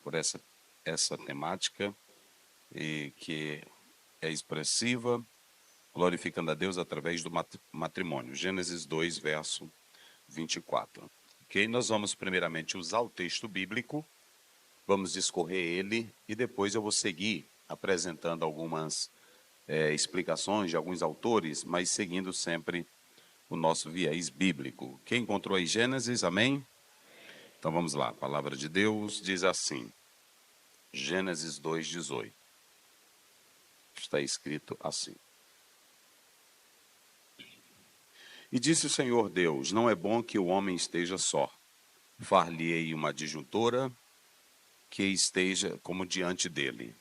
por essa temática e que é expressiva, glorificando a Deus através do matrimônio. Gênesis 2, verso 24. Ok? Nós vamos primeiramente usar o texto bíblico, vamos discorrer ele e depois eu vou seguir apresentando algumas explicações de alguns autores, mas seguindo sempre o nosso viés bíblico. Quem encontrou aí Gênesis, amém? Então vamos lá, a palavra de Deus diz assim, Gênesis 2:18. Está escrito assim. E disse o Senhor Deus, não é bom que o homem esteja só. Far-lhe-ei uma adjuntora que esteja como diante dele.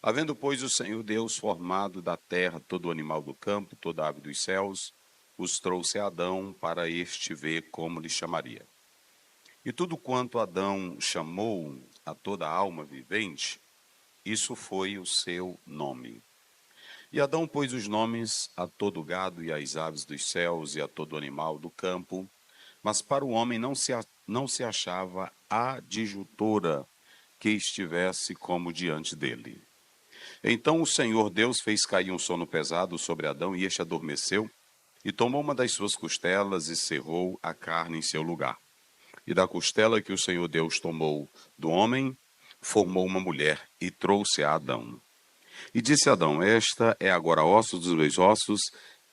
Havendo, pois, o Senhor Deus formado da terra todo o animal do campo, toda ave dos céus, os trouxe a Adão para este ver como lhe chamaria. E tudo quanto Adão chamou a toda alma vivente, isso foi o seu nome. E Adão pôs os nomes a todo o gado e às aves dos céus e a todo animal do campo, mas para o homem não se achava adjuntora que estivesse como diante dele. Então o Senhor Deus fez cair um sono pesado sobre Adão e este adormeceu, e tomou uma das suas costelas e cerrou a carne em seu lugar. E da costela que o Senhor Deus tomou do homem, formou uma mulher e trouxe a Adão. E disse Adão, esta é agora osso dos meus ossos,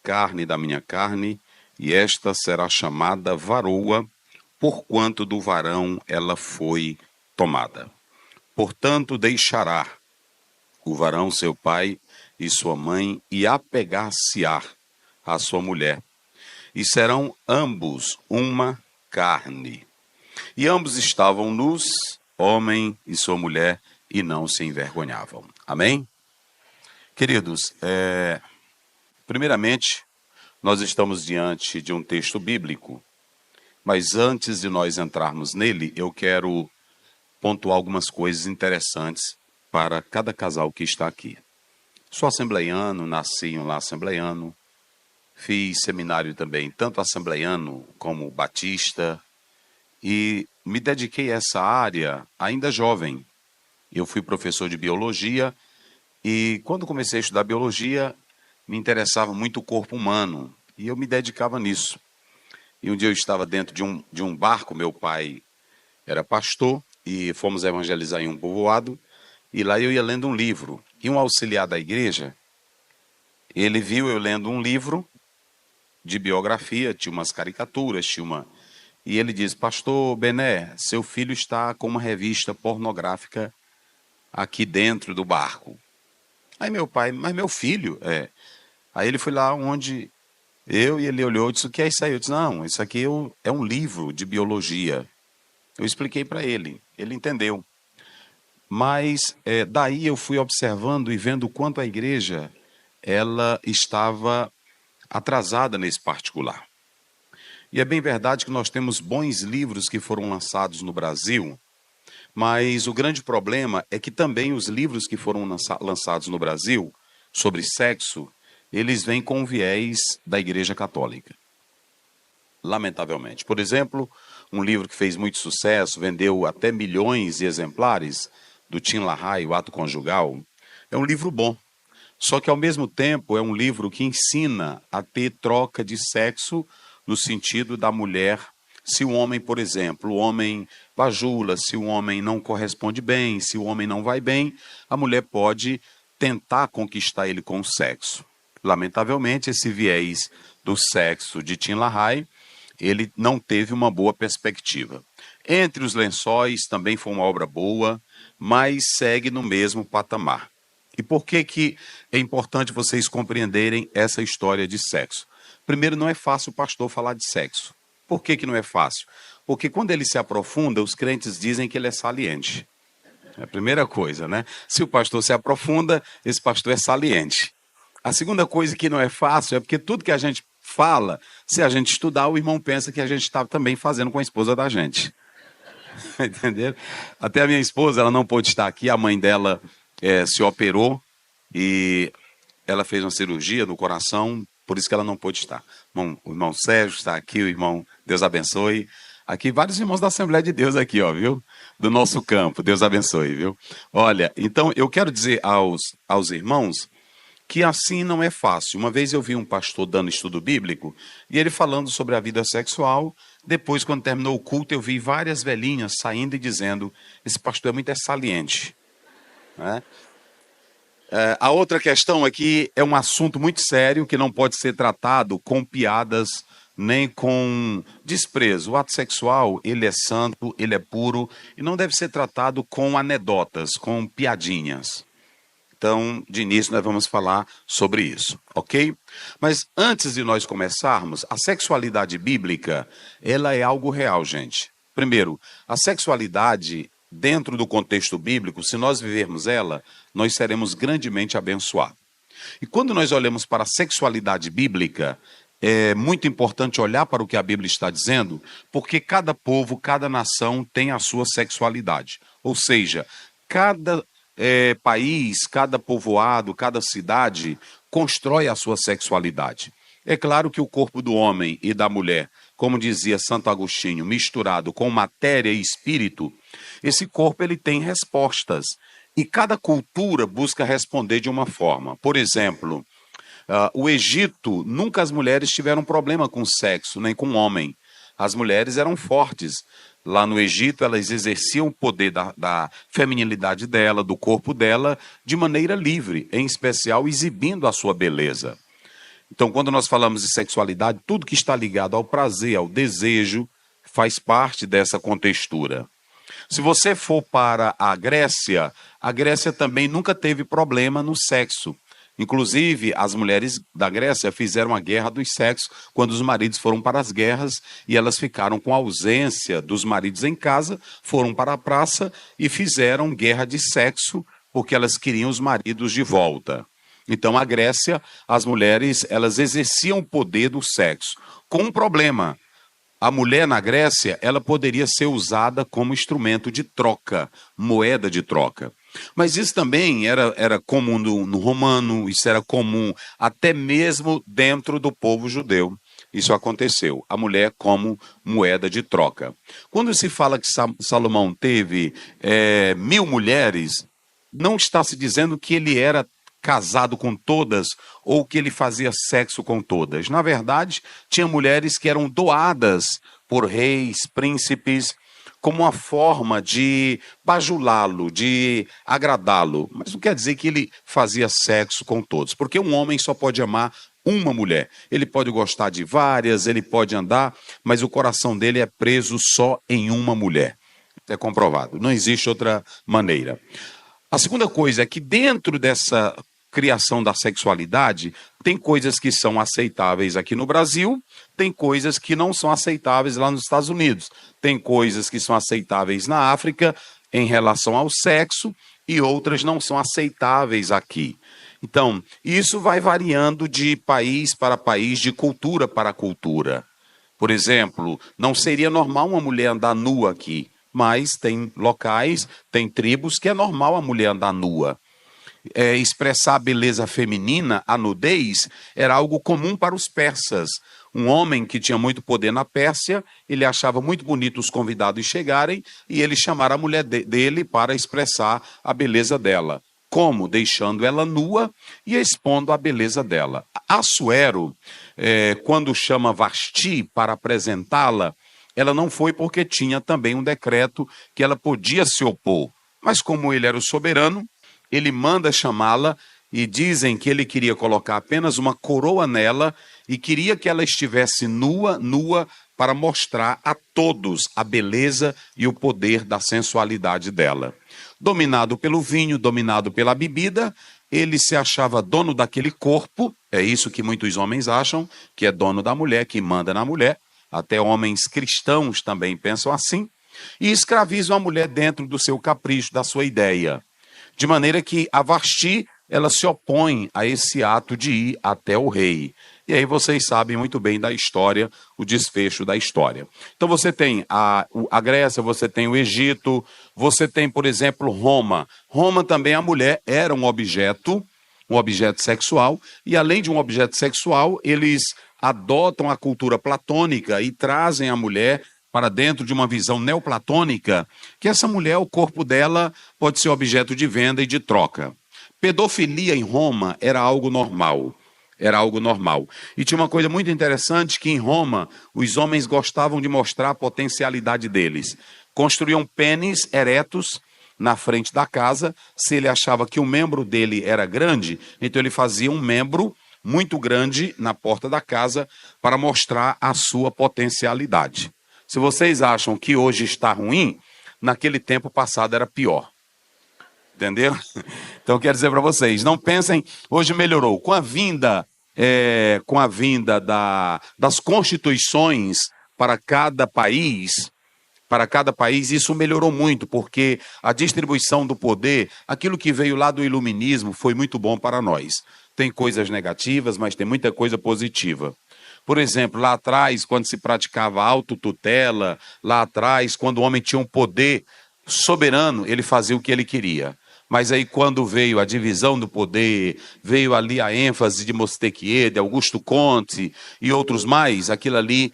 carne da minha carne, e esta será chamada varoa, porquanto do varão ela foi tomada. Portanto, deixará o varão seu pai e sua mãe, e apegar-se-á à sua mulher, e serão ambos uma carne. E ambos estavam nus, homem e sua mulher, e não se envergonhavam. Amém? Queridos, primeiramente, nós estamos diante de um texto bíblico, mas antes de nós entrarmos nele, eu quero pontuar algumas coisas interessantes para cada casal que está aqui. Sou assembleiano, nasci em um lar assembleiano, fiz seminário também, tanto assembleiano como batista, e me dediquei a essa área ainda jovem. Eu fui professor de biologia e quando comecei a estudar biologia, me interessava muito o corpo humano e eu me dedicava nisso. E um dia eu estava dentro de um barco, meu pai era pastor e fomos evangelizar em um povoado e lá eu ia lendo um livro. E um auxiliar da igreja, ele viu eu lendo um livro de biografia, tinha umas caricaturas, E ele diz, pastor Bené, seu filho está com uma revista pornográfica aqui dentro do barco. Aí meu pai, mas meu filho? Aí ele foi lá onde e ele olhou e disse, o que é isso aí? Eu disse, não, isso aqui é um livro de biologia. Eu expliquei para ele entendeu. Mas daí eu fui observando e vendo o quanto a igreja ela estava atrasada nesse particular. E é bem verdade que nós temos bons livros que foram lançados no Brasil, mas o grande problema é que também os livros que foram lançados no Brasil sobre sexo, eles vêm com o viés da Igreja Católica. Lamentavelmente. Por exemplo, um livro que fez muito sucesso, vendeu até milhões de exemplares, do Tim LaHaye, O Ato Conjugal, é um livro bom. Só que, ao mesmo tempo, é um livro que ensina a ter troca de sexo no sentido da mulher. Se o homem, por exemplo, o homem bajula, se o homem não corresponde bem, se o homem não vai bem, a mulher pode tentar conquistar ele com o sexo. Lamentavelmente, esse viés do sexo de Tim LaHaye, ele não teve uma boa perspectiva. Entre os Lençóis também foi uma obra boa, mas segue no mesmo patamar. E por que é importante vocês compreenderem essa história de sexo? Primeiro, não é fácil o pastor falar de sexo. Por que não é fácil? Porque quando ele se aprofunda, os crentes dizem que ele é saliente. É a primeira coisa, né? Se o pastor se aprofunda, esse pastor é saliente. A segunda coisa que não é fácil é porque tudo que a gente fala, se a gente estudar, o irmão pensa que a gente está também fazendo com a esposa da gente. Entendeu? Até a minha esposa, ela não pôde estar aqui, a mãe dela se operou e ela fez uma cirurgia no coração, por isso que ela não pôde estar. O irmão Sérgio está aqui, o irmão, Deus abençoe. Aqui, vários irmãos da Assembleia de Deus aqui, ó, viu? do nosso campo. Deus abençoe, viu? Olha, então eu quero dizer aos irmãos que assim não é fácil. Uma vez eu vi um pastor dando estudo bíblico e ele falando sobre a vida sexual. Depois, quando terminou o culto, eu vi várias velhinhas saindo e dizendo: esse pastor é muito saliente, né? A outra questão é que é um assunto muito sério que não pode ser tratado com piadas nem com desprezo. O ato sexual, ele é santo, ele é puro e não deve ser tratado com anedotas, com piadinhas. Então, de início, nós vamos falar sobre isso, ok? Mas antes de nós começarmos, a sexualidade bíblica, ela é algo real, gente. Primeiro, a sexualidade, dentro do contexto bíblico, se nós vivermos ela, nós seremos grandemente abençoados. E quando nós olhamos para a sexualidade bíblica, é muito importante olhar para o que a Bíblia está dizendo, porque cada povo, cada nação tem a sua sexualidade. Ou seja, cada país, cada povoado, cada cidade constrói a sua sexualidade. É claro que o corpo do homem e da mulher, como dizia Santo Agostinho, misturado com matéria e espírito, esse corpo ele tem respostas. E cada cultura busca responder de uma forma. Por exemplo, o Egito, nunca as mulheres tiveram problema com sexo, nem com o homem. As mulheres eram fortes. Lá no Egito, elas exerciam o poder da feminilidade dela, do corpo dela, de maneira livre, em especial exibindo a sua beleza. Então, quando nós falamos de sexualidade, tudo que está ligado ao prazer, ao desejo, faz parte dessa contextura. Se você for para a Grécia também nunca teve problema no sexo. Inclusive, as mulheres da Grécia fizeram a guerra dos sexos quando os maridos foram para as guerras e elas ficaram com a ausência dos maridos em casa, foram para a praça e fizeram guerra de sexo porque elas queriam os maridos de volta. Então, a Grécia, as mulheres, elas exerciam o poder do sexo. Com um problema: a mulher na Grécia, ela poderia ser usada como instrumento de troca, moeda de troca. Mas isso também era comum no romano, isso era comum até mesmo dentro do povo judeu. Isso aconteceu, a mulher como moeda de troca. Quando se fala que Salomão teve 1000 mulheres, não está se dizendo que ele era casado com todas ou que ele fazia sexo com todas. Na verdade, tinha mulheres que eram doadas por reis, príncipes, como uma forma de bajulá-lo, de agradá-lo. Mas não quer dizer que ele fazia sexo com todos, porque um homem só pode amar uma mulher. Ele pode gostar de várias, ele pode andar, mas o coração dele é preso só em uma mulher. É comprovado, não existe outra maneira. A segunda coisa é que dentro dessa criação da sexualidade, tem coisas que são aceitáveis aqui no Brasil, tem coisas que não são aceitáveis lá nos Estados Unidos, tem coisas que são aceitáveis na África em relação ao sexo e outras não são aceitáveis aqui. Então, isso vai variando de país para país, de cultura para cultura. Por exemplo, não seria normal uma mulher andar nua aqui, mas tem locais, tem tribos que é normal a mulher andar nua. Expressar a beleza feminina, a nudez, era algo comum para os persas. Um homem que tinha muito poder na Pérsia, ele achava muito bonito os convidados chegarem e ele chamar a mulher dele para expressar a beleza dela. Como? Deixando ela nua e expondo a beleza dela. Assuero, quando chama Vasti para apresentá-la, ela não foi porque tinha também um decreto que ela podia se opor. Mas como ele era o soberano, ele manda chamá-la e dizem que ele queria colocar apenas uma coroa nela e queria que ela estivesse nua para mostrar a todos a beleza e o poder da sensualidade dela. Dominado pelo vinho, dominado pela bebida, ele se achava dono daquele corpo, é isso que muitos homens acham, que é dono da mulher, que manda na mulher, até homens cristãos também pensam assim, e escravizam a mulher dentro do seu capricho, da sua ideia. De maneira que a Vasti, ela se opõe a esse ato de ir até o rei. E aí vocês sabem muito bem da história, o desfecho da história. Então você tem a Grécia, você tem o Egito, você tem, por exemplo, Roma. Roma também, a mulher era um objeto sexual, e além de um objeto sexual, eles adotam a cultura platônica e trazem a mulher para dentro de uma visão neoplatônica, que essa mulher, o corpo dela pode ser objeto de venda e de troca. Pedofilia em Roma era algo normal. Era algo normal. E tinha uma coisa muito interessante que em Roma os homens gostavam de mostrar a potencialidade deles. Construíam pênis eretos na frente da casa. Se ele achava que o membro dele era grande, então ele fazia um membro muito grande na porta da casa para mostrar a sua potencialidade. Se vocês acham que hoje está ruim, naquele tempo passado era pior. Entendeu? Então eu quero dizer para vocês, não pensem, hoje melhorou. Com a vinda das constituições para cada país, isso melhorou muito, porque a distribuição do poder, aquilo que veio lá do iluminismo, foi muito bom para nós. Tem coisas negativas, mas tem muita coisa positiva. Por exemplo, lá atrás, quando se praticava autotutela, lá atrás, quando o homem tinha um poder soberano, ele fazia o que ele queria. Mas aí quando veio a divisão do poder, veio ali a ênfase de Montesquieu, de Augusto Comte e outros mais, aquilo ali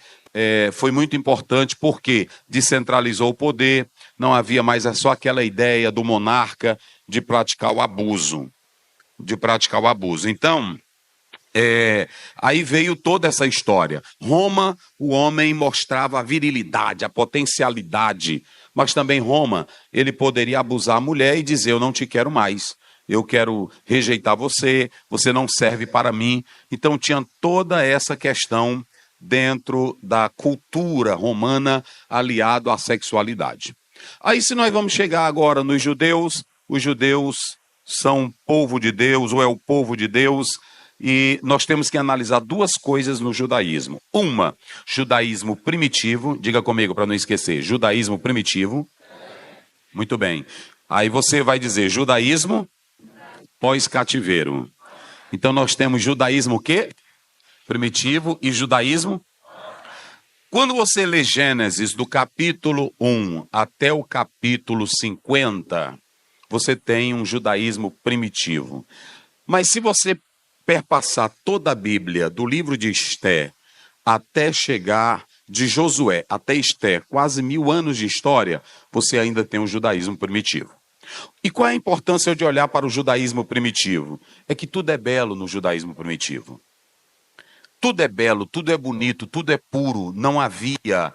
foi muito importante porque descentralizou o poder, não havia mais só aquela ideia do monarca de praticar o abuso. Então, aí veio toda essa história. Roma, o homem mostrava a virilidade, a potencialidade, mas também Roma, ele poderia abusar a mulher e dizer, eu não te quero mais, eu quero rejeitar você, você não serve para mim. Então tinha toda essa questão dentro da cultura romana aliado à sexualidade. Aí se nós vamos chegar agora nos judeus, os judeus são povo de Deus, ou é o povo de Deus, e nós temos que analisar duas coisas no judaísmo. Uma, judaísmo primitivo, diga comigo para não esquecer, judaísmo primitivo. Muito bem. Aí você vai dizer judaísmo pós-cativeiro. Então nós temos judaísmo o quê? Primitivo e judaísmo. Quando você lê Gênesis do capítulo 1 até o capítulo 50, você tem um judaísmo primitivo. Mas se você perpassar toda a Bíblia, do livro de Esté até chegar de Josué até Esté, quase 1000 anos de história, você ainda tem um judaísmo primitivo. E qual é a importância de olhar para o judaísmo primitivo? É que tudo é belo no judaísmo primitivo. Tudo é belo, tudo é bonito, tudo é puro. Não havia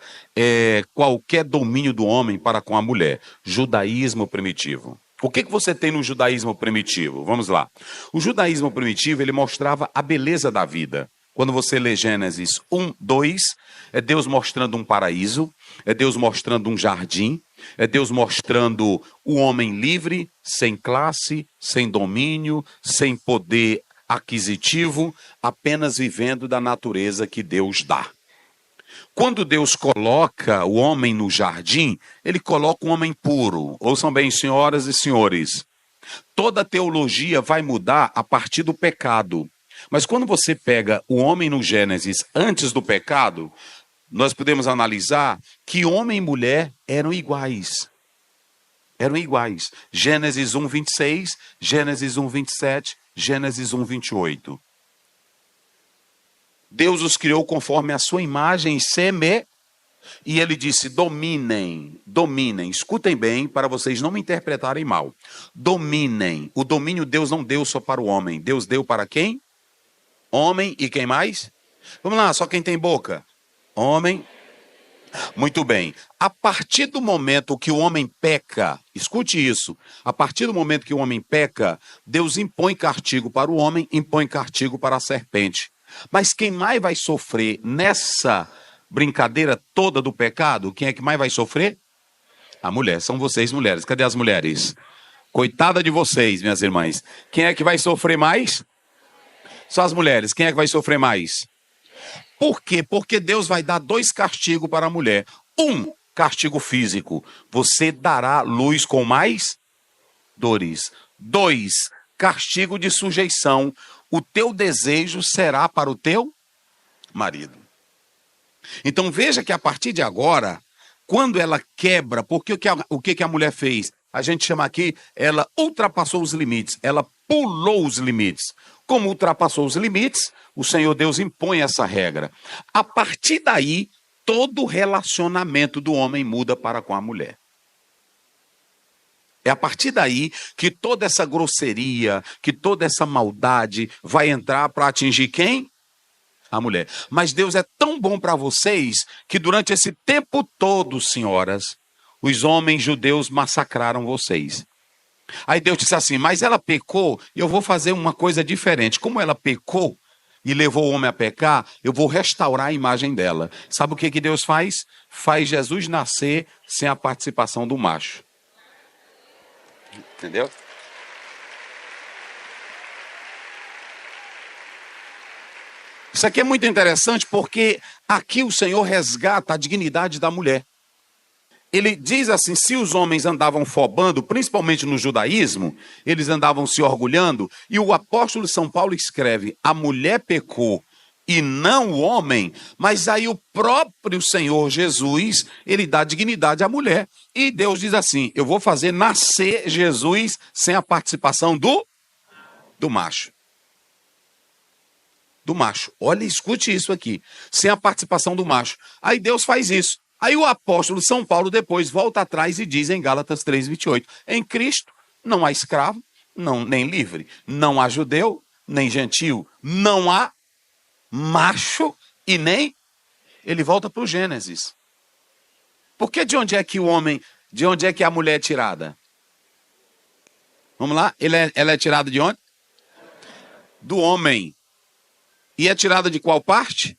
qualquer domínio do homem para com a mulher. Judaísmo primitivo. O que você tem no judaísmo primitivo? Vamos lá. O judaísmo primitivo, ele mostrava a beleza da vida. Quando você lê Gênesis 1, 2, é Deus mostrando um paraíso, é Deus mostrando um jardim, é Deus mostrando o homem livre, sem classe, sem domínio, sem poder aquisitivo, apenas vivendo da natureza que Deus dá. Quando Deus coloca o homem no jardim, ele coloca um homem puro. Ouçam bem, senhoras e senhores. Toda teologia vai mudar a partir do pecado. Mas quando você pega o homem no Gênesis antes do pecado, nós podemos analisar que homem e mulher eram iguais. Eram iguais. Gênesis 1, 26, Gênesis 1, 27, Gênesis 1, 28. Deus os criou conforme a sua imagem e ele disse, dominem, dominem. Escutem bem para vocês não me interpretarem mal. Dominem. O domínio Deus não deu só para o homem. Deus deu para quem? Homem e quem mais? Vamos lá, só quem tem boca. Homem. Muito bem. A partir do momento que o homem peca, escute isso, a partir do momento que o homem peca, Deus impõe castigo para o homem, impõe castigo para a serpente. Mas quem mais vai sofrer nessa brincadeira toda do pecado, quem é que mais vai sofrer? A mulher, são vocês mulheres. Cadê as mulheres? Coitada de vocês, minhas irmãs. Quem é que vai sofrer mais? Só as mulheres. Quem é que vai sofrer mais? Por quê? Porque Deus vai dar 2 castigos para a mulher. 1, castigo físico. Você dará luz com mais dores. 2, castigo de sujeição. O teu desejo será para o teu marido. Então veja que a partir de agora, quando ela quebra, porque o que a mulher fez? A gente chama aqui, ela ultrapassou os limites, ela pulou os limites. Como ultrapassou os limites, o Senhor Deus impõe essa regra. A partir daí, todo relacionamento do homem muda para com a mulher. É a partir daí que toda essa grosseria, que toda essa maldade vai entrar para atingir quem? A mulher. Mas Deus é tão bom para vocês que durante esse tempo todo, senhoras, os homens judeus massacraram vocês. Aí Deus disse assim, mas ela pecou, eu vou fazer uma coisa diferente. Como ela pecou e levou o homem a pecar, eu vou restaurar a imagem dela. Sabe o que que Deus faz? Faz Jesus nascer sem a participação do macho. Entendeu? Isso aqui é muito interessante porque aqui o Senhor resgata a dignidade da mulher. Ele diz assim, se os homens andavam fobando, principalmente no judaísmo, eles andavam se orgulhando, e o apóstolo São Paulo escreve, a mulher pecou e não o homem, mas aí o próprio Senhor Jesus, ele dá dignidade à mulher. E Deus diz assim, eu vou fazer nascer Jesus sem a participação do macho. Do macho. Olha, escute isso aqui. Sem a participação do macho. Aí Deus faz isso. Aí o apóstolo São Paulo depois volta atrás e diz em Gálatas 3:28, em Cristo não há escravo, nem livre, não há judeu, nem gentil, não há macho e nem... Ele volta para o Gênesis. Porque de onde é que a mulher é tirada? Vamos lá? Ela é tirada de onde? Do homem. E é tirada de qual parte?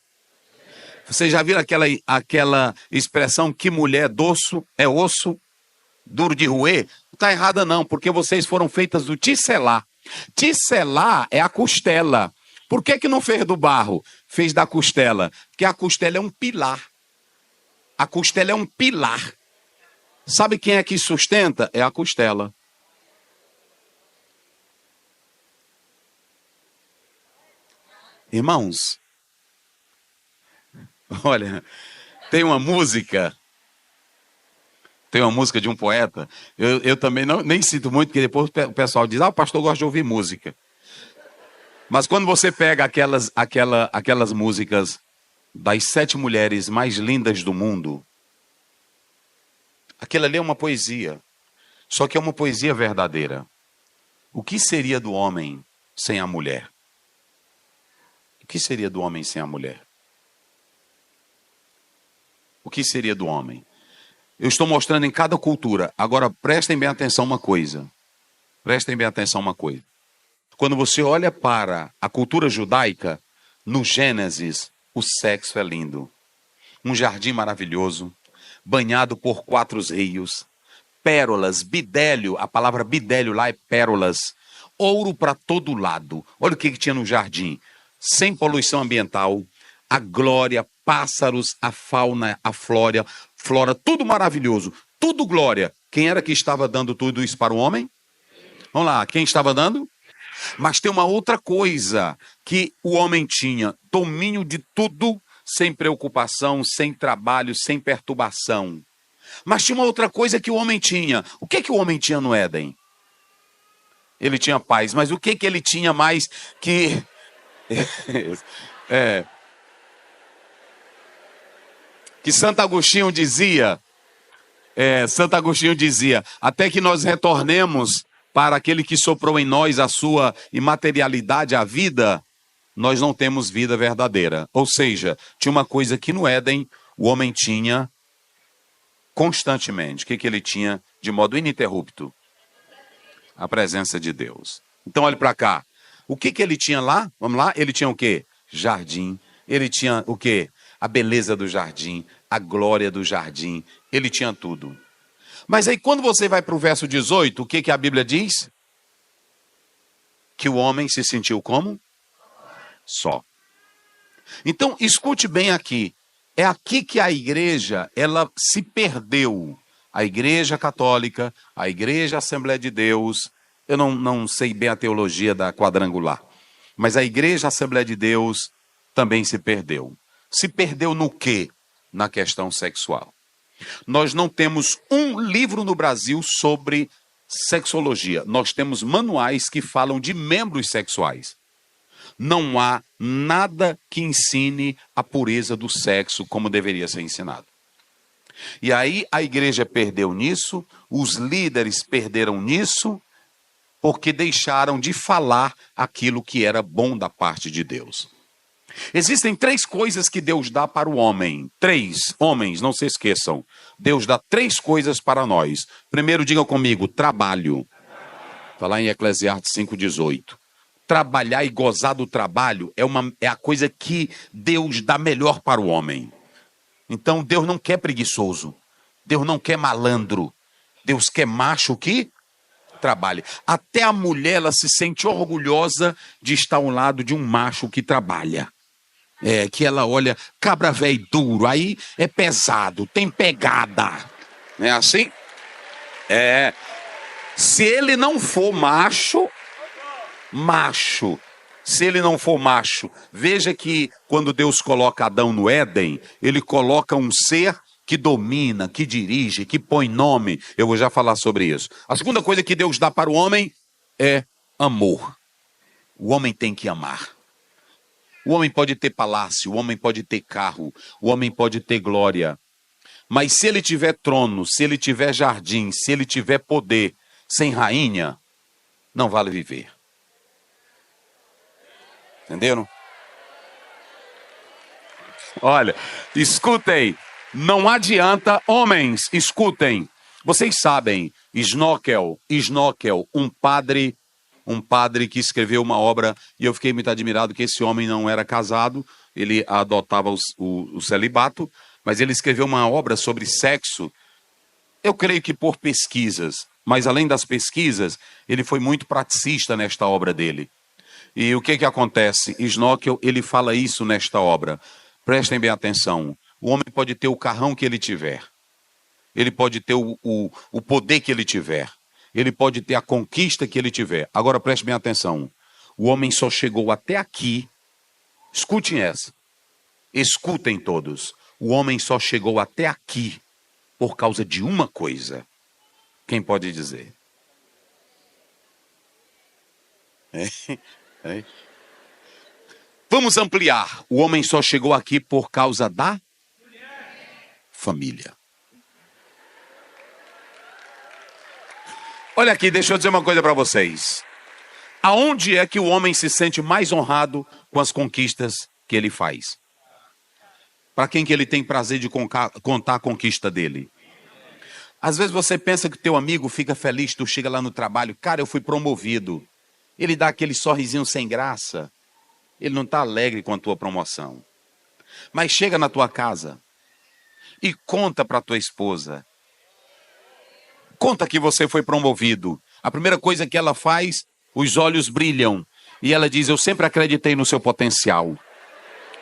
Vocês já viram aquela expressão que mulher doce é osso duro de roer? Não está errada não, porque vocês foram feitas do tisselá. Tisselá é a costela. Por que não fez do barro? Fez da costela. Porque a costela é um pilar. A costela é um pilar. Sabe quem é que sustenta? É a costela. Irmãos, olha, tem uma música de um poeta, eu também nem sinto muito, porque depois o pessoal diz, o pastor gosta de ouvir música. Mas quando você pega aquelas músicas das 7 mulheres mais lindas do mundo, aquilo ali é uma poesia, só que é uma poesia verdadeira. O que seria do homem sem a mulher? O que seria do homem sem a mulher? O que seria do homem? Eu estou mostrando em cada cultura. Agora, prestem bem atenção uma coisa. Prestem bem atenção uma coisa. Quando você olha para a cultura judaica, no Gênesis, o sexo é lindo. Um jardim maravilhoso, banhado por 4 rios, pérolas, bidélio, a palavra bidélio lá é pérolas, ouro para todo lado. Olha o que tinha no jardim. Sem poluição ambiental, a glória, pássaros, a fauna, a flora, tudo maravilhoso, tudo glória. Quem era que estava dando tudo isso para o homem? Vamos lá, quem estava dando? Mas tem uma outra coisa que o homem tinha, domínio de tudo, sem preocupação, sem trabalho, sem perturbação. Mas tinha uma outra coisa que o homem tinha. O que o homem tinha no Éden? Ele tinha paz, mas o que ele tinha mais que... que Santo Agostinho dizia, até que nós retornemos para aquele que soprou em nós a sua imaterialidade, a vida, nós não temos vida verdadeira. Ou seja, tinha uma coisa que no Éden o homem tinha constantemente. O que ele tinha de modo ininterrupto? A presença de Deus. Então olhe para cá. O que ele tinha lá? Vamos lá? Ele tinha o quê? Jardim. Ele tinha o quê? A beleza do jardim, a glória do jardim. Ele tinha tudo. Mas aí quando você vai para o verso 18, o que a Bíblia diz? Que o homem se sentiu como? Só. Então, escute bem aqui. É aqui que a igreja, ela se perdeu. A igreja católica, a igreja Assembleia de Deus... Eu não sei bem a teologia da quadrangular. Mas a igreja Assembleia de Deus também se perdeu. Se perdeu no quê? Na questão sexual. Nós não temos um livro no Brasil sobre sexologia. Nós temos manuais que falam de membros sexuais. não há nada que ensine a pureza do sexo como deveria ser ensinado. E aí a igreja perdeu nisso, os líderes perderam nisso, porque deixaram de falar aquilo que era bom da parte de Deus. Existem 3 coisas que Deus dá para o homem. 3, homens, não se esqueçam. Deus dá 3 coisas para nós. Primeiro, diga comigo, trabalho. Está lá em Eclesiastes 5,18. Trabalhar e gozar do trabalho é a coisa que Deus dá melhor para o homem. Então, Deus não quer preguiçoso. Deus não quer malandro. Deus quer macho que trabalhe. Até a mulher, ela se sente orgulhosa de estar ao lado de um macho que trabalha. Que ela olha, cabra velho duro, aí é pesado, tem pegada. Não é assim? Se ele não for macho, se ele não for macho, veja que quando Deus coloca Adão no Éden, ele coloca um ser que domina, que dirige, que põe nome. Eu vou já falar sobre isso. A segunda coisa que Deus dá para o homem é amor. O homem tem que amar. O homem pode ter palácio, o homem pode ter carro, o homem pode ter glória. Mas se ele tiver trono, se ele tiver jardim, se ele tiver poder, sem rainha, não vale viver. Entenderam? Olha, escutem, não adianta, homens, escutem. Vocês sabem, Snookel, um padre que escreveu uma obra, e eu fiquei muito admirado que esse homem não era casado, ele adotava o celibato, mas ele escreveu uma obra sobre sexo, eu creio que por pesquisas, mas além das pesquisas, ele foi muito praticista nesta obra dele. E o que acontece? Snookel, ele fala isso nesta obra. Prestem bem atenção. O homem pode ter o carrão que ele tiver. Ele pode ter o poder que ele tiver. Ele pode ter a conquista que ele tiver. Agora preste bem atenção. O homem só chegou até aqui. Escutem essa. Escutem todos. O homem só chegou até aqui por causa de uma coisa. Quem pode dizer? Vamos ampliar. O homem só chegou aqui por causa da família. Olha aqui, deixa eu dizer uma coisa para vocês. Aonde é que o homem se sente mais honrado com as conquistas que ele faz? Para quem que ele tem prazer de contar a conquista dele? Às vezes você pensa que teu amigo fica feliz, tu chega lá no trabalho, cara, eu fui promovido. Ele dá aquele sorrisinho sem graça. Ele não está alegre com a tua promoção. Mas chega na tua casa e conta para tua esposa. Conta que você foi promovido. A primeira coisa que ela faz, os olhos brilham. E ela diz, eu sempre acreditei no seu potencial.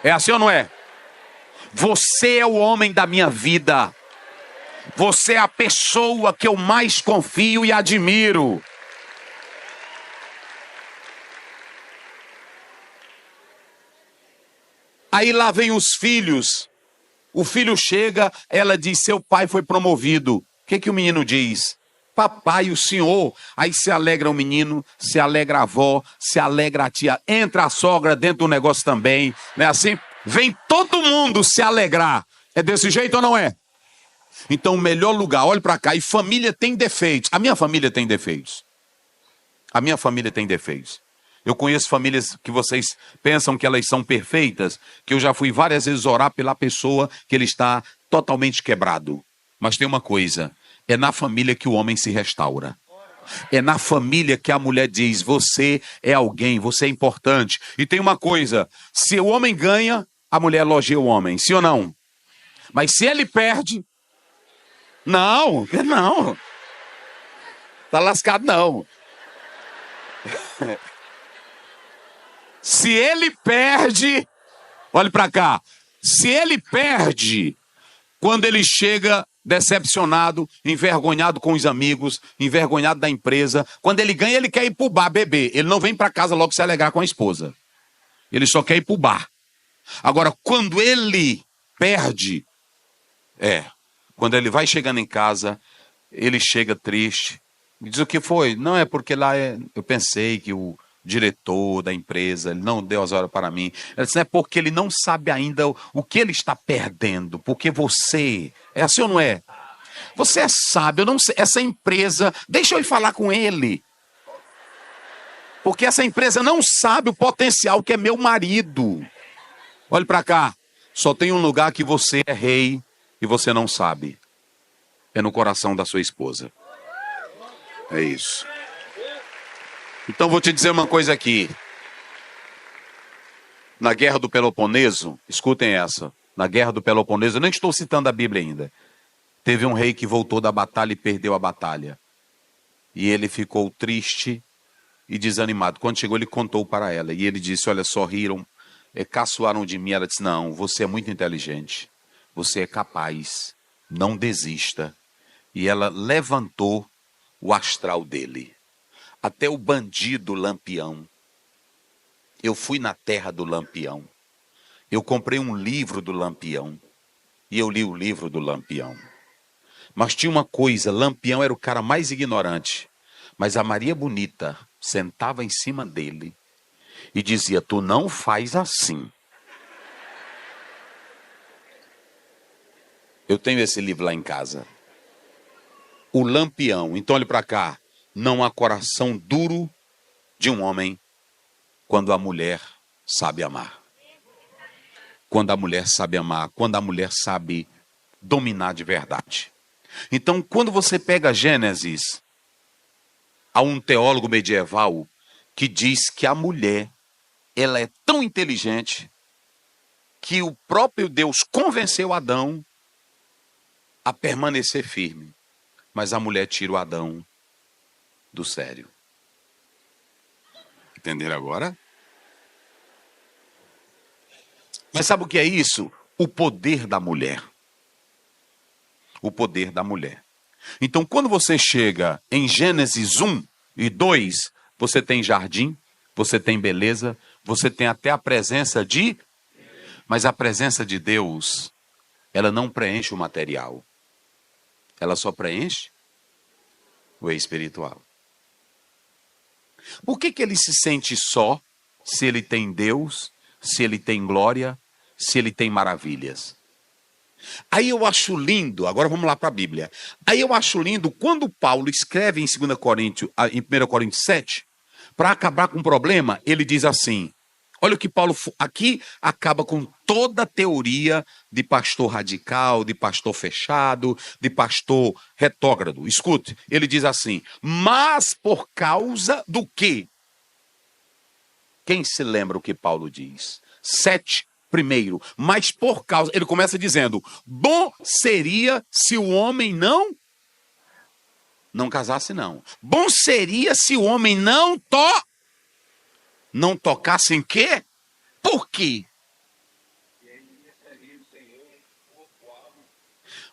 É assim ou não é? Você é o homem da minha vida. Você é a pessoa que eu mais confio e admiro. Aí lá vem os filhos. O filho chega, ela diz, seu pai foi promovido. O que o menino diz? Papai, o senhor. Aí se alegra o menino, se alegra a avó, se alegra a tia. Entra a sogra dentro do negócio também. Não é assim? Vem todo mundo se alegrar. É desse jeito ou não é? Então o melhor lugar, olhe para cá. E família tem defeitos. A minha família tem defeitos. A minha família tem defeitos. Eu conheço famílias que vocês pensam que elas são perfeitas, que eu já fui várias vezes orar pela pessoa que ele está totalmente quebrado. Mas tem uma coisa, é na família que o homem se restaura. É na família que a mulher diz, você é alguém, você é importante. E tem uma coisa, se o homem ganha, a mulher elogia o homem, sim ou não? Mas se ele perde, não. Tá lascado não. Se ele perde, olhe para cá, se ele perde, quando ele chega decepcionado, envergonhado com os amigos, envergonhado da empresa, quando ele ganha, ele quer ir pro bar beber. Ele não vem para casa logo se alegrar com a esposa. Ele só quer ir pro bar. Agora, quando ele perde, quando ele vai chegando em casa, ele chega triste. Me diz o que foi? Não, é porque lá eu pensei que o diretor da empresa, ele não deu as horas para mim. Ela disse, é porque ele não sabe ainda o que ele está perdendo, porque você, é assim ou não é? Você é sábio, eu não sei, essa empresa, deixa eu ir falar com ele. Porque essa empresa não sabe o potencial que é meu marido. Olhe para cá, só tem um lugar que você é rei e você não sabe. É no coração da sua esposa. É isso. Então vou te dizer uma coisa aqui. Na Guerra do Peloponeso, escutem essa. Na Guerra do Peloponeso, eu nem estou citando a Bíblia ainda. Teve um rei que voltou da batalha e perdeu a batalha. E ele ficou triste e desanimado. Quando chegou, ele contou para ela. E ele disse, olha só, riram, caçoaram de mim. Ela disse, não, você é muito inteligente. Você é capaz. Não desista. E ela levantou o astral dele. Até o bandido Lampião. Eu fui na terra do Lampião. Eu comprei um livro do Lampião. E eu li o livro do Lampião. Mas tinha uma coisa, Lampião era o cara mais ignorante. Mas a Maria Bonita sentava em cima dele e dizia, tu não faz assim. Eu tenho esse livro lá em casa. O Lampião. Então olhe para cá. Não há coração duro de um homem quando a mulher sabe amar. Quando a mulher sabe amar. Quando a mulher sabe dominar de verdade. Então, quando você pega Gênesis, há um teólogo medieval que diz que a mulher, ela é tão inteligente que o próprio Deus convenceu Adão a permanecer firme. Mas a mulher tira o Adão do sério. Entenderam agora? Mas sabe o que é isso? O poder da mulher. O poder da mulher. Então, quando você chega em Gênesis 1 e 2, você tem jardim, você tem beleza, você tem até a presença de... Mas a presença de Deus, ela não preenche o material. Ela só preenche o espiritual. Por que ele se sente só, se ele tem Deus, se ele tem glória, se ele tem maravilhas? Aí eu acho lindo, agora vamos lá para a Bíblia. Aí eu acho lindo quando Paulo escreve em 1 Coríntios 7, para acabar com o problema, ele diz assim, olha o que Paulo aqui acaba com toda a teoria de pastor radical, de pastor fechado, de pastor retrógrado. Escute, ele diz assim, mas por causa do quê? Quem se lembra o que Paulo diz? 7, primeiro, mas por causa, ele começa dizendo, bom seria se o homem não casasse não. Bom seria se o homem não tocasse em quê? Por quê?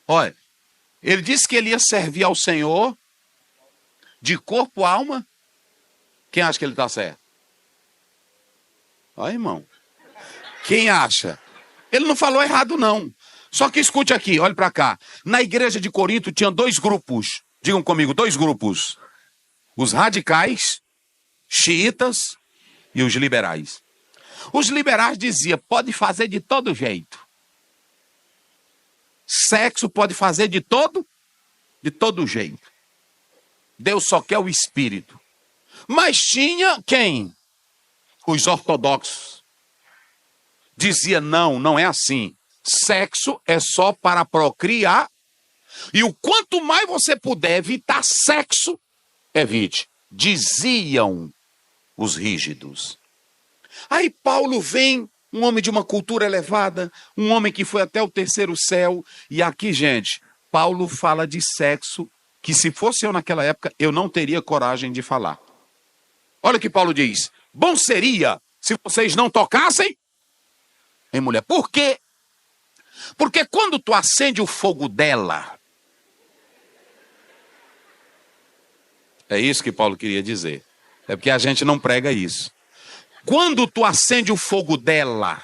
Olha, ele disse que ele ia servir ao Senhor de corpo, alma. Quem acha que ele está certo? Olha, irmão. Quem acha? Ele não falou errado, não. Só que escute aqui, olhe para cá. Na igreja de Corinto tinha 2 grupos. Digam comigo, 2 grupos. Os radicais, xiitas e os liberais. Os liberais diziam, pode fazer de todo jeito. Sexo pode fazer de todo jeito. Deus só quer o espírito. Mas tinha quem? Os ortodoxos. Dizia, não é assim. Sexo é só para procriar. E o quanto mais você puder evitar sexo, evite. Diziam os rígidos. Aí Paulo vem, um homem de uma cultura elevada, um homem que foi até o 3º céu. E aqui, gente, Paulo fala de sexo que se fosse eu naquela época, eu não teria coragem de falar. Olha o que Paulo diz. Bom seria se vocês não tocassem em mulher. Por quê? Porque quando tu acende o fogo dela... É isso que Paulo queria dizer. É porque a gente não prega isso. Quando tu acende o fogo dela,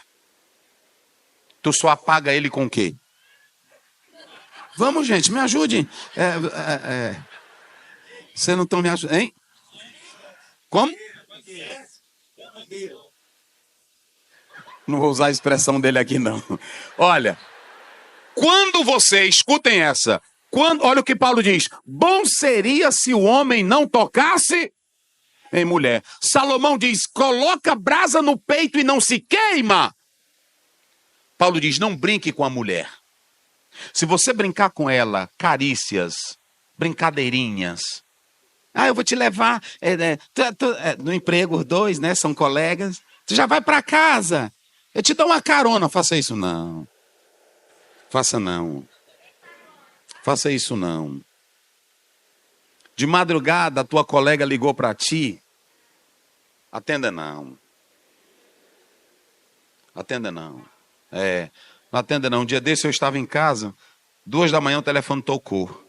tu só apaga ele com o quê? Vamos, gente, me ajudem. Vocês não estão me ajudando, hein? Como? Não vou usar a expressão dele aqui, não. Olha, quando você, escutem essa, olha o que Paulo diz, bom seria se o homem não tocasse em mulher. Salomão diz, coloca brasa no peito e não se queima. Paulo diz, não brinque com a mulher. Se você brincar com ela, carícias, brincadeirinhas. Eu vou te levar no emprego, os dois, né? São colegas. Tu já vai para casa. Eu te dou uma carona. Faça isso não. Faça não. Faça isso não. De madrugada, a tua colega ligou para ti. Atenda não. Atenda não. Não atenda não. Um dia desse eu estava em casa, 2 da manhã o telefone tocou.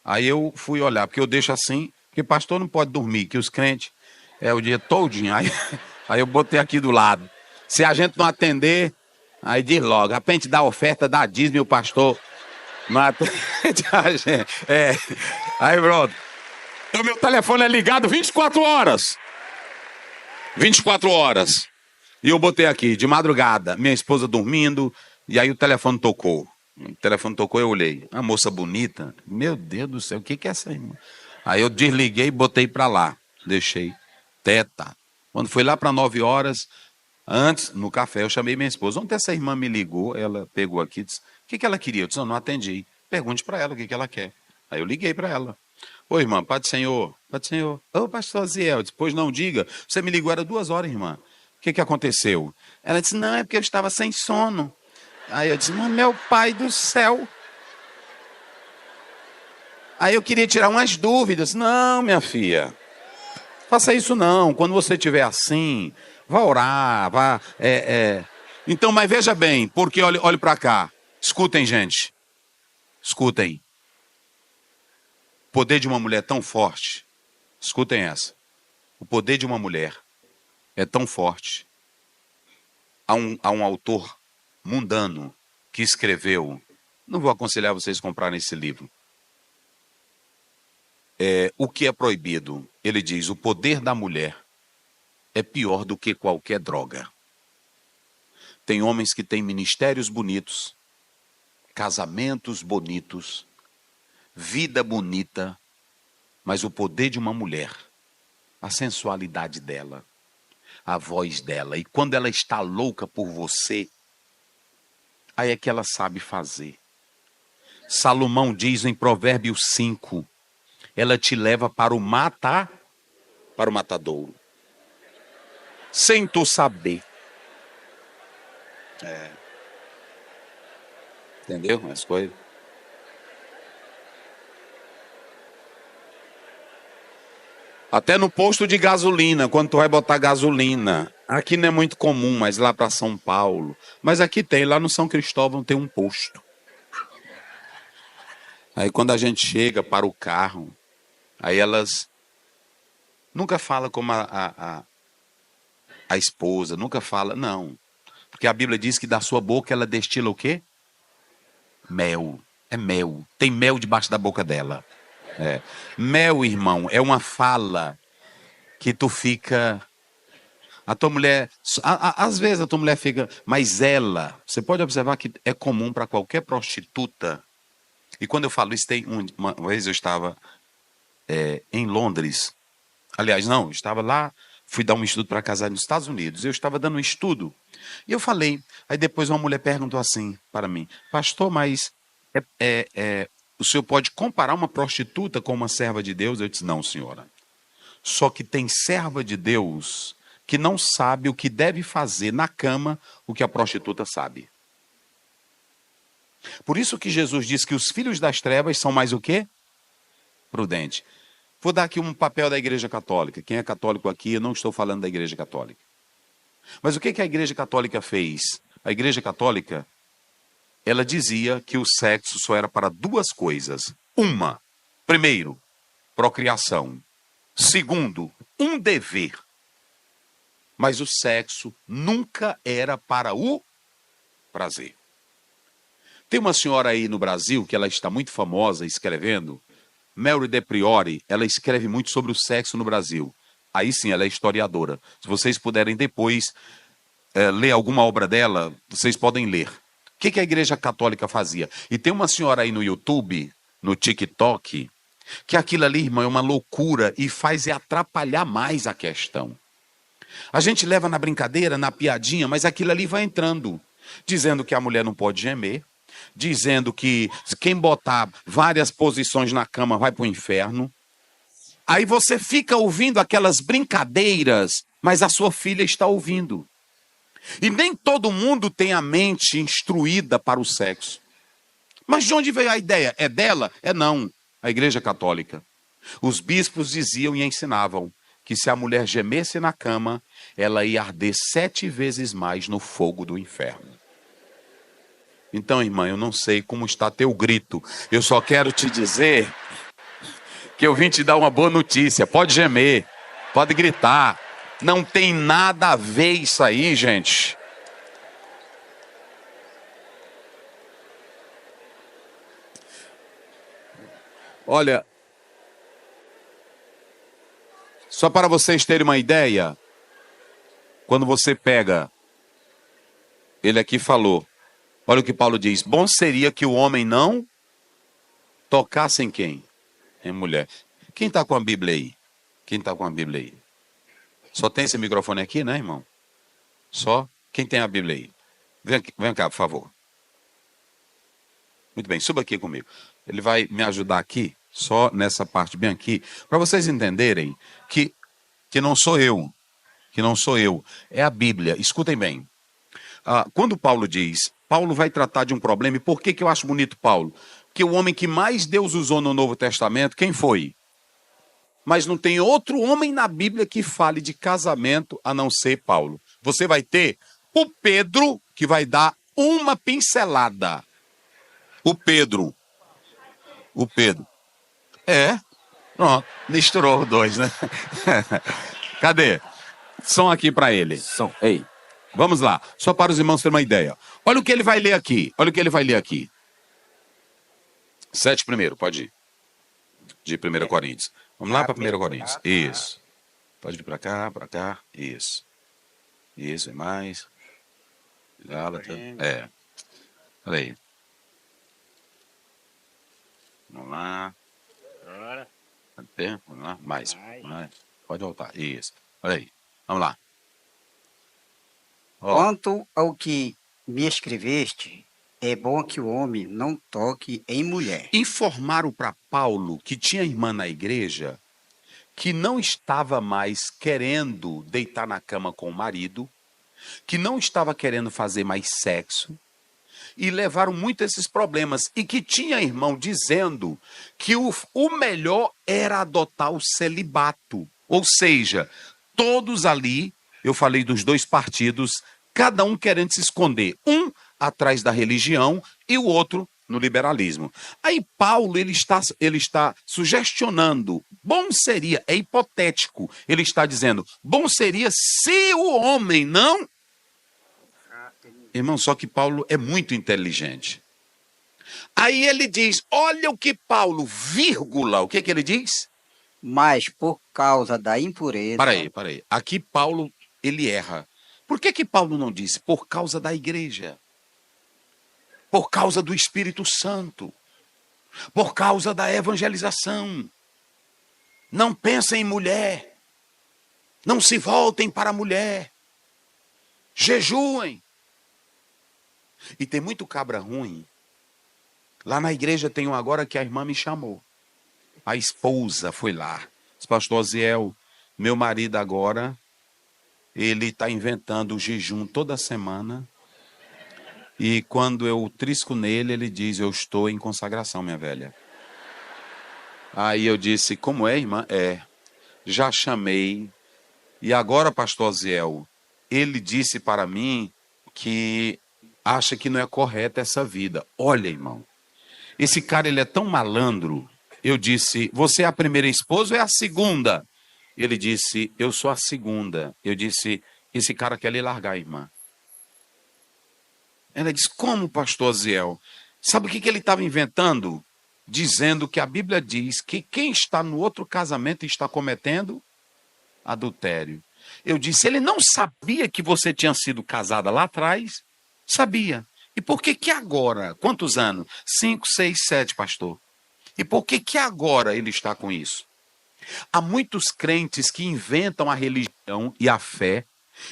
Aí eu fui olhar, porque eu deixo assim, porque pastor não pode dormir, que os crentes o dia todinho. Aí eu botei aqui do lado. Se a gente não atender, aí diz logo, de repente dá oferta, dá dízimo, o pastor não atende a gente. Aí pronto. Então meu telefone é ligado 24 horas. 24 horas. E eu botei aqui, de madrugada, minha esposa dormindo, e aí o telefone tocou. O telefone tocou, eu olhei. Uma moça bonita. Meu Deus do céu, o que é essa irmã? Aí eu desliguei e botei pra lá. Deixei. Teta. Quando foi lá para 9 horas, antes, no café, eu chamei minha esposa. Ontem essa irmã me ligou, ela pegou aqui e disse, o que ela queria? Eu disse, não atendi. Pergunte para ela o que ela quer. Aí eu liguei para ela. Ô, irmã, Pai do Senhor. Pai do Senhor. Ô, pastor Ziel. Depois não diga. Você me ligou, era 2 horas, irmã. O que aconteceu? Ela disse, não, é porque eu estava sem sono. Aí eu disse, mas meu pai do céu. Aí eu queria tirar umas dúvidas. Não, minha filha. Faça isso não. Quando você estiver assim, vá orar, vá... Então, mas veja bem, porque olhe para cá. Escutem, gente. Escutem. O poder de uma mulher é tão forte. Escutem essa. O poder de uma mulher é tão forte. Há um autor mundano que escreveu, não vou aconselhar vocês a comprarem esse livro. O que é proibido? Ele diz, o poder da mulher é pior do que qualquer droga. Tem homens que têm ministérios bonitos, casamentos bonitos, vida bonita, mas o poder de uma mulher, a sensualidade dela, a voz dela, e quando ela está louca por você, aí é que ela sabe fazer. Salomão diz em Provérbios 5, ela te leva para o matadouro, sem tu saber. Entendeu? As coisas. Até no posto de gasolina, quando tu vai botar gasolina. Aqui não é muito comum, mas lá para São Paulo. Mas aqui tem, lá no São Cristóvão tem um posto. Aí quando a gente chega para o carro, aí elas nunca falam como a esposa, nunca fala, não. Porque a Bíblia diz que da sua boca ela destila o quê? Mel. É mel. Tem mel debaixo da boca dela. Mel, irmão, é uma fala que tu fica... A tua mulher... Às vezes a tua mulher fica... Mas ela... Você pode observar que é comum para qualquer prostituta. E quando eu falo isso, tem uma vez eu estava em Londres. Aliás, não, eu estava lá... Fui dar um estudo para casar nos Estados Unidos. Eu estava dando um estudo. E eu falei... Aí depois uma mulher perguntou assim para mim. Pastor, mas... o senhor pode comparar uma prostituta com uma serva de Deus? Eu disse, não, senhora. Só que tem serva de Deus que não sabe o que deve fazer na cama o que a prostituta sabe. Por isso que Jesus diz que os filhos das trevas são mais o quê? Prudentes. Vou dar aqui um papel da Igreja Católica. Quem é católico aqui, eu não estou falando da Igreja Católica. Mas o que a Igreja Católica fez? A Igreja Católica... Ela dizia que o sexo só era para 2 coisas. Primeiro, procriação. Segundo, um dever. Mas o sexo nunca era para o prazer. Tem uma senhora aí no Brasil que ela está muito famosa escrevendo, Mary De Priori, ela escreve muito sobre o sexo no Brasil. Aí sim, ela é historiadora. Se vocês puderem depois ler alguma obra dela, vocês podem ler. O que a Igreja Católica fazia? E tem uma senhora aí no YouTube, no TikTok, que aquilo ali, irmão, é uma loucura e faz atrapalhar mais a questão. A gente leva na brincadeira, na piadinha, mas aquilo ali vai entrando, dizendo que a mulher não pode gemer, dizendo que quem botar várias posições na cama vai para o inferno. Aí você fica ouvindo aquelas brincadeiras, mas a sua filha está ouvindo. E nem todo mundo tem a mente instruída para o sexo. Mas de onde veio a ideia? É dela? É não. A Igreja Católica. Os bispos diziam e ensinavam que se a mulher gemesse na cama, ela ia arder 7 vezes mais no fogo do inferno. Então, irmã, eu não sei como está teu grito. Eu só quero te dizer que eu vim te dar uma boa notícia. Pode gemer, pode gritar. Não tem nada a ver isso aí, gente. Olha, só para vocês terem uma ideia, quando você pega, ele aqui falou, olha o que Paulo diz, bom seria que o homem não tocasse em quem? Em mulher. Quem está com a Bíblia aí? Quem está com a Bíblia aí? Só tem esse microfone aqui, né, irmão? Só? Quem tem a Bíblia aí? Vem cá, por favor. Muito bem, suba aqui comigo. Ele vai me ajudar aqui, só nessa parte bem aqui, para vocês entenderem que não sou eu, é a Bíblia. Escutem bem. Quando Paulo diz, Paulo vai tratar de um problema, e por que eu acho bonito Paulo? Porque o homem que mais Deus usou no Novo Testamento, quem foi? Mas não tem outro homem na Bíblia que fale de casamento a não ser Paulo. Você vai ter o Pedro, que vai dar uma pincelada. O Pedro. Pronto, misturou os dois, né? Cadê? Som aqui para ele. Som, ei. Vamos lá, só para os irmãos terem uma ideia. Olha o que ele vai ler aqui. 7 primeiro, pode ir. De 1 Coríntios. Vamos lá para 1 Coríntios. Isso. Pode vir para cá. Isso. Isso, e mais. Gálatas. Olha aí. Vamos lá. Vamos lá. Mais. Pode voltar. Isso. Olha aí. Vamos lá. Quanto ao que me escreveste, é bom que o homem não toque em mulher. Informaram para Paulo que tinha irmã na igreja que não estava mais querendo deitar na cama com o marido, que não estava querendo fazer mais sexo, e levaram muito esses problemas. E que tinha irmão dizendo que o melhor era adotar o celibato. Ou seja, todos ali, eu falei dos dois partidos, cada um querendo se esconder. Um atrás da religião e o outro no liberalismo. Aí Paulo, ele está sugestionando, bom seria, é hipotético, ele está dizendo, bom seria se o homem não... Irmão, só que Paulo é muito inteligente. Aí ele diz, olha o que Paulo, vírgula, o que ele diz? Mas por causa da impureza... Para aí. Aqui Paulo, ele erra. Por que Paulo não disse? Por causa da igreja. Por causa do Espírito Santo. Por causa da evangelização. Não pensem em mulher. Não se voltem para a mulher. Jejuem. E tem muito cabra ruim. Lá na igreja tem um agora que a irmã me chamou. A esposa foi lá. Disse, pastor Ziel, meu marido agora, ele está inventando o jejum toda semana. E quando eu trisco nele, ele diz, eu estou em consagração, minha velha. Aí eu disse, como é, irmã? Já chamei. E agora, pastor Ziel, ele disse para mim que acha que não é correta essa vida. Olha, irmão, esse cara, ele é tão malandro. Eu disse, você é a primeira esposa ou é a segunda? Ele disse, eu sou a segunda. Eu disse, esse cara quer lhe largar, irmã. Ela disse, como, pastor Ziel? Sabe o que ele estava inventando? Dizendo que a Bíblia diz que quem está no outro casamento está cometendo Adultério. Eu disse, ele não sabia que você tinha sido casada lá atrás? Sabia. E por que que agora? Quantos anos? 5, 6, 7, pastor. E por que que agora ele está com isso? Há muitos crentes que inventam a religião e a fé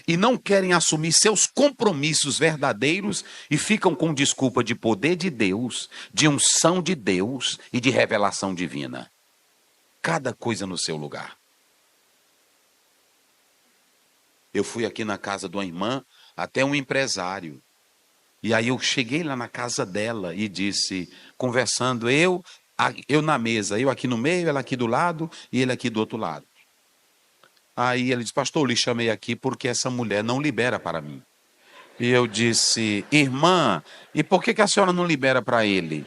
e não querem assumir seus compromissos verdadeiros e ficam com desculpa de poder de Deus, de unção de Deus e de revelação divina. Cada coisa no seu lugar. Eu fui aqui na casa de uma irmã, até um empresário. E aí eu cheguei lá na casa dela e disse, conversando, eu na mesa, eu aqui no meio, ela aqui do lado e ele aqui do outro lado. Aí ele disse, pastor, eu lhe chamei aqui porque essa mulher não libera para mim. E eu disse, irmã, e por que que a senhora não libera para ele?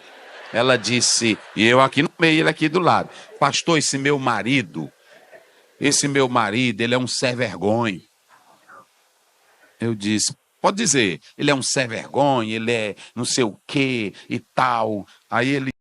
Ela disse, e eu aqui no meio, ele aqui do lado. Pastor, esse meu marido, ele é um sem-vergonha. Eu disse, pode dizer, ele é um sem-vergonha, ele é não sei o quê e tal. Aí ele